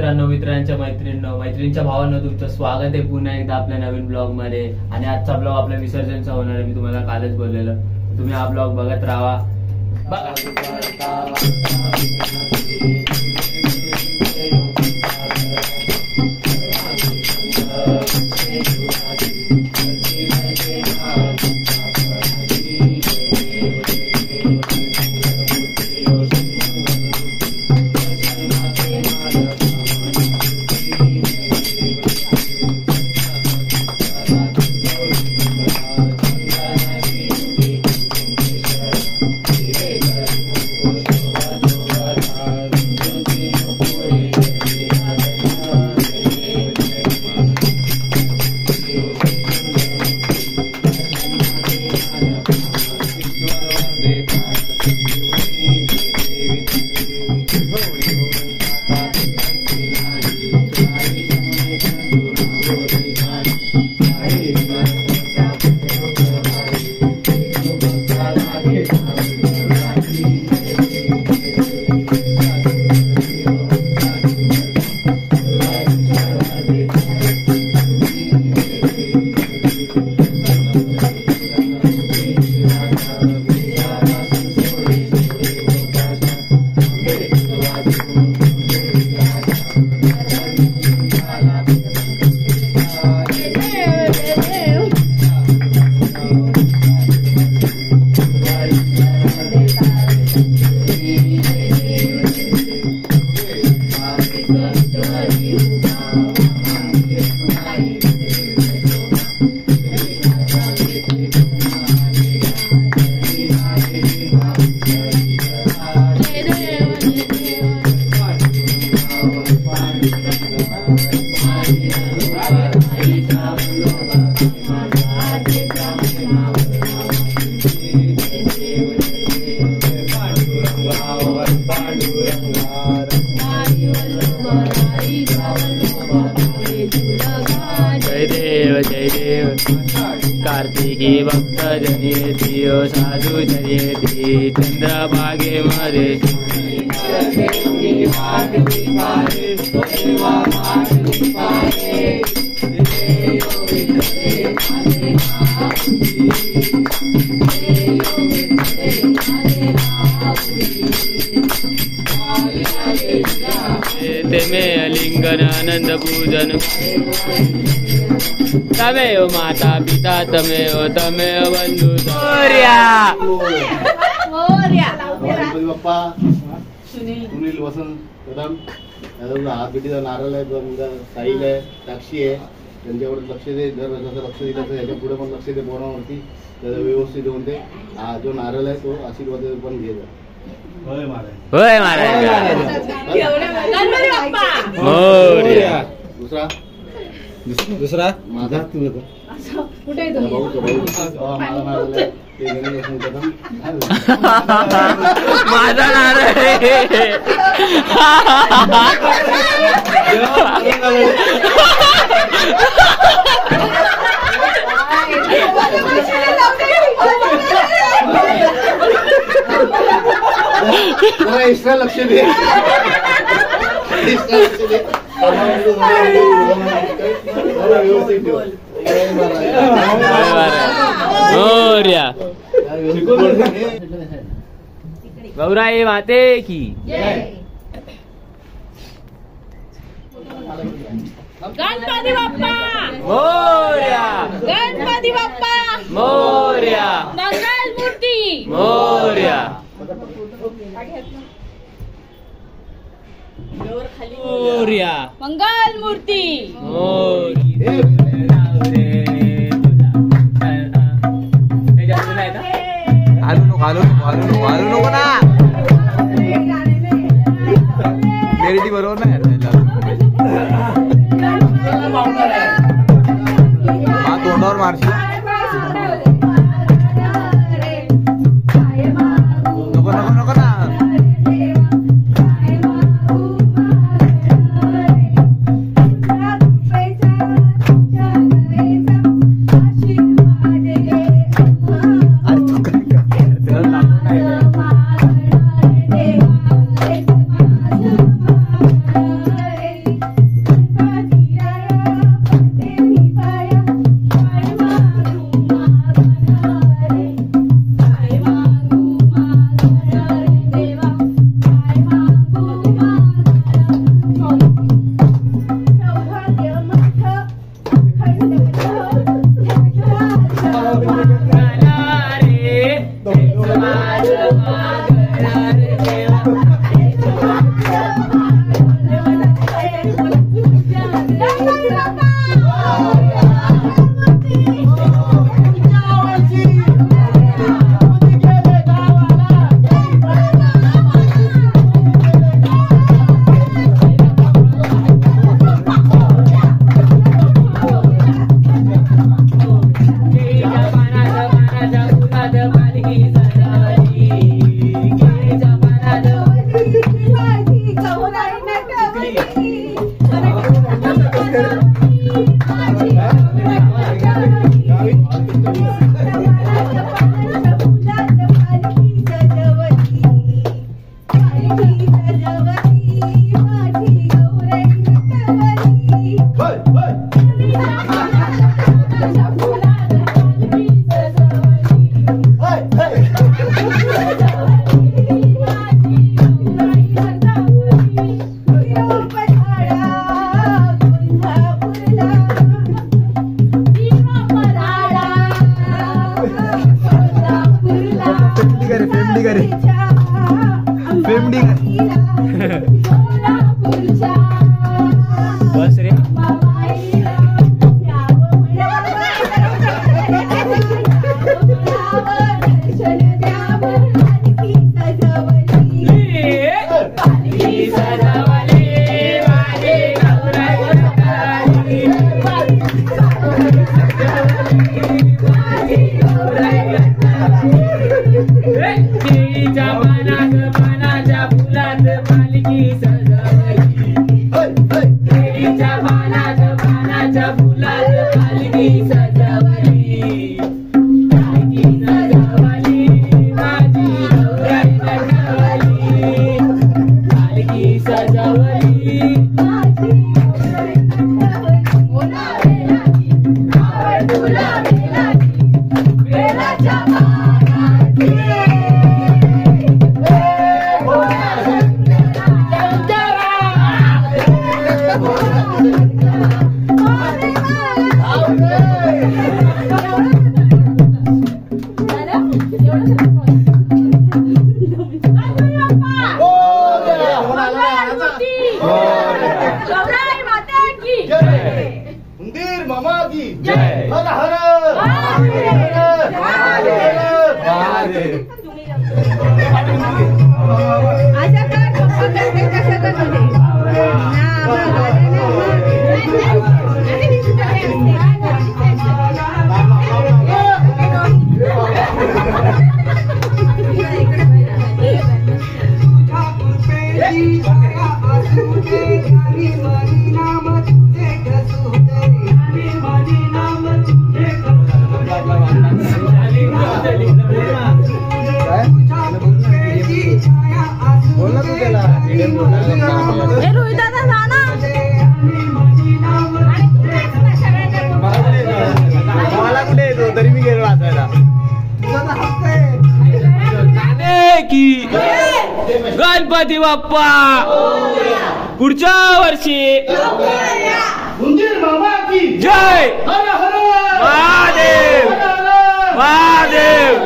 मित्रांनो, मित्रांच्या मैत्रिणींच्या भावांनो, तुमचं स्वागत आहे पुन्हा एकदा आपल्या नवीन ब्लॉग मध्ये। आणि आजचा ब्लॉग आपल्या विसर्जनचा होणार आहे। मी तुम्हाला कालच बोललेलं, तुम्ही हा ब्लॉग बघत राहा। जय देव जय देव कार्तिकी भक्त जयती साधू जयती चंद्रभागे मध्ये में लिंगन आनंद पूजन तमेव माता पिता तमेव बंधु बाप्पा सुनील वसंत कदम हात भेटीचा नारळ आहे, साईल आहे, साक्षी आहे, त्यांच्यावर लक्ष दे। जर जसं लक्ष दिलं तर याच्या पुढे पण लक्ष दे बोनावरती, त्याला व्यवस्थित होऊन दे। हा जो नारळ आहे तो आशीर्वाद पण घे जा। होय महाराज दुसरा माझा कुठे माझा नारळ एक्स्ट्रा लक्ष दे, गौराई माते की गणपती बाप्पा मोरया, गणपती बाप्पा मोरया, मंगल मूर्ती मोरया, मोरया, मंगल मूर्ती घालू नको ना, मेरी बरोबर नाही तोंडावर मारशी नको नको नको ना। बस रे गणपती बाप्पा पुढच्या वर्षी उंदीर मामा की जय हर हर महादेव महादेव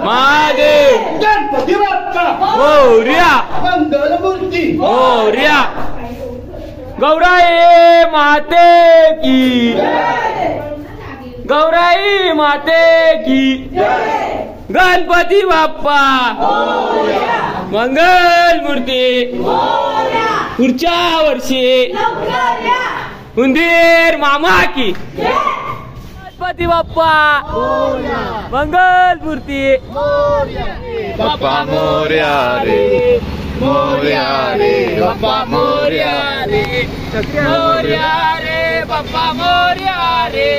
महादेव गणपती बाप्पा मोरया मंगलमूर्ती मोरया गौराई माते की गौराई माते की गणपती बाप्पा मंगल मूर्ती पुढच्या वर्षी उंदीर मामा की गणपती बाप्पा मंगल मूर्ती बाप्पा मोरया रे मोरया रे बाप्पा मोरया रे मोरया रे बाप्पा मोरया रे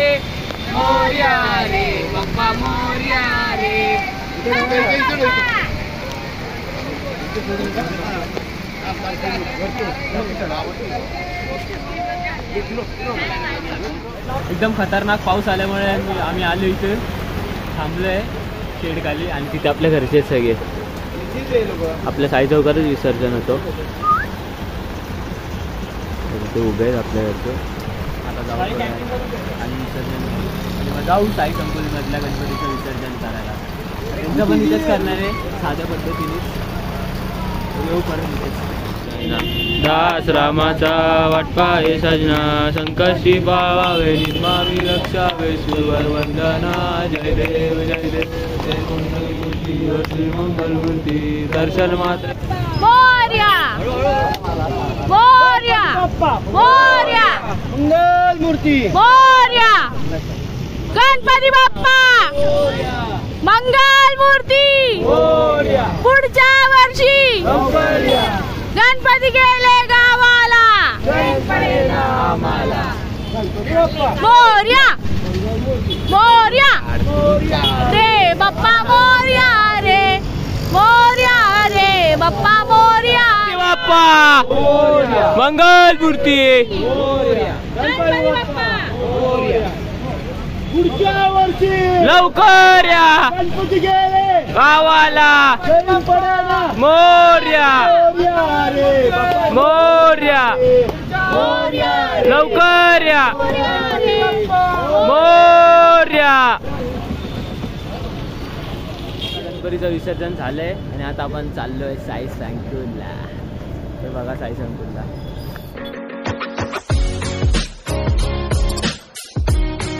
मोरया रे बाप्पा मोरया रे एकदम खतरनाक पाऊस आल्यामुळे आम्ही आलो इथे थांबलोय शेड खाली आणि तिथे आपल्या घरचे सगळे आपल्या साई चौकातच विसर्जन होतो ते उभे आहेत आपल्या घरचे आता जाऊ आणि विसर्जन जाऊ साई संकुलमधल्या गणपतीचं विसर्जन करायला त्यांचं पण इथेच करणार आहे साध्या पद्धतीने दास रामाचा वाटपाये सजना संकष्टी पावावे निर्मावी लक्षावे शिवर वंदना जय देव जय मंगल मूर्ती दर्शन मात्र मोरया मोरया मोरया मंगल मूर्ती मोरया गणपती बाप्पा मंगल मूर्ती पुढच्या वर्षी गणपती गेले गावाला मोरया मोरया रे बाप्पा मोरया रे बाप्पा मोरया बाप्पा मंगल मूर्ती गणपती बाप्पा पुढच्या वर्षी लवकर या गणपती गेले गावाला घरी पडायला मोरया मोरया रे बाप्पा मोरया मोरया रे लवकर या मोरया मोरया. गणपतीचं विसर्जन झालंय आणि आता आपण चाललोय साई संकुलला. हे बघा साई संकुलला